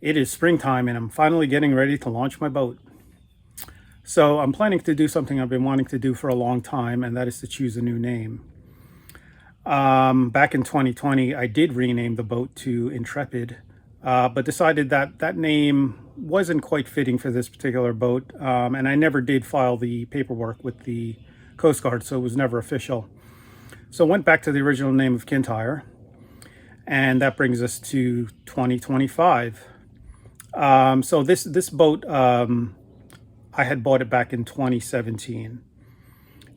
It is springtime and I'm finally getting ready to launch my boat. So I'm planning to do something I've been wanting to do for a long time, and that is to choose a new name. Back in 2020, I did rename the boat to Intrepid, but decided that that name wasn't quite fitting for this particular boat, and I never did file the paperwork with the Coast Guard, so it was never official. So I went back to the original name of Kintyre, and that brings us to 2025. So this boat, I had bought it back in 2017,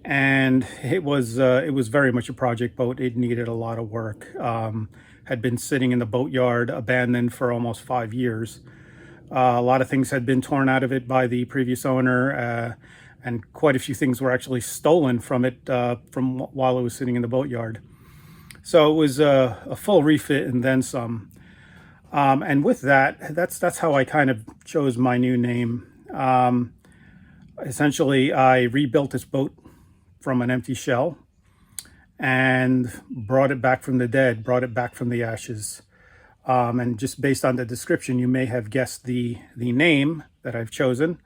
and it was very much a project boat. It needed a lot of work. Had been sitting in the boatyard abandoned for almost 5 years. A lot of things had been torn out of it by the previous owner, and quite a few things were actually stolen from it from while it was sitting in the boatyard. So it was a full refit and then some. And with that, that's how I kind of chose my new name. Essentially, I rebuilt this boat from an empty shell and brought it back from the dead, brought it back from the ashes. And just based on the description, you may have guessed the name that I've chosen,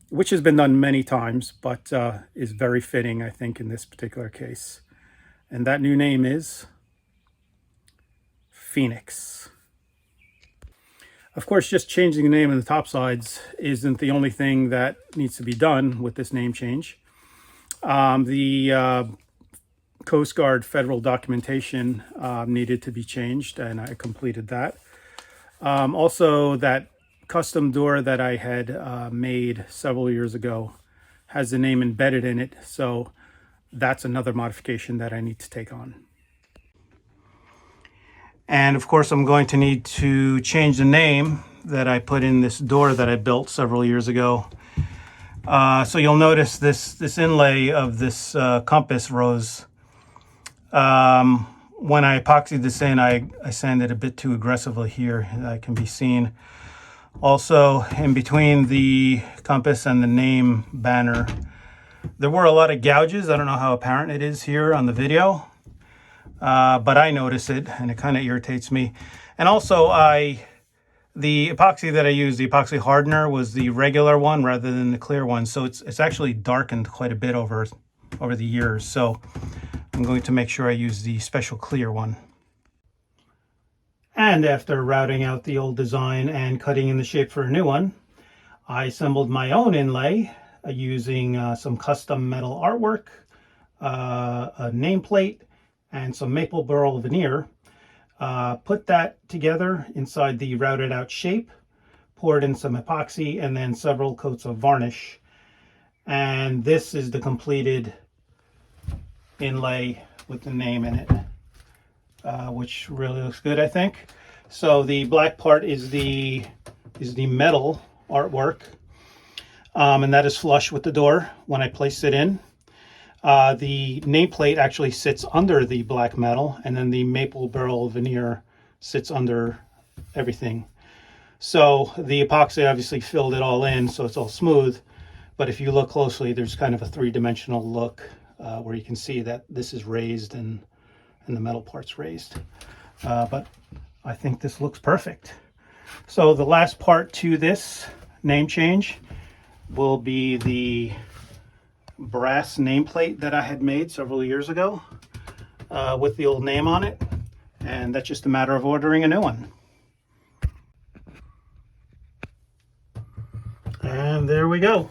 which has been done many times, but is very fitting, I think, in this particular case. And that new name is Phoenix. Of course, just changing the name on the topsides isn't the only thing that needs to be done with this name change. The Coast Guard federal documentation needed to be changed, and I completed that. Also, that custom door that I had made several years ago has the name embedded in it, so that's another modification that I need to take on. And of course, I'm going to need to change the name that I put in this door that I built several years ago. So you'll notice this inlay of this compass rose. When I epoxied this in, I sanded a bit too aggressively here. That can be seen. Also, in between the compass and the name banner, there were a lot of gouges. I don't know how apparent it is here on the video. But I notice it, and it kind of irritates me. And also, the epoxy that I used, the epoxy hardener, was the regular one rather than the clear one. So it's actually darkened quite a bit over the years. So I'm going to make sure I use the special clear one. And after routing out the old design and cutting in the shape for a new one, I assembled my own inlay using some custom metal artwork, a nameplate, and some maple burl veneer. Put that together inside the routed out shape, poured in some epoxy, and then several coats of varnish. And this is the completed inlay with the name in it, which really looks good, I think. So the black part is the metal artwork, and that is flush with the door when I placed it in. The nameplate actually sits under the black metal, and then the maple burl veneer sits under everything. So the epoxy obviously filled it all in, so it's all smooth. But if you look closely, there's kind of a three-dimensional look where you can see that this is raised and the metal part's raised. But I think this looks perfect. So the last part to this name change will be the brass nameplate that I had made several years ago with the old name on it, and that's just a matter of ordering a new one. And there we go.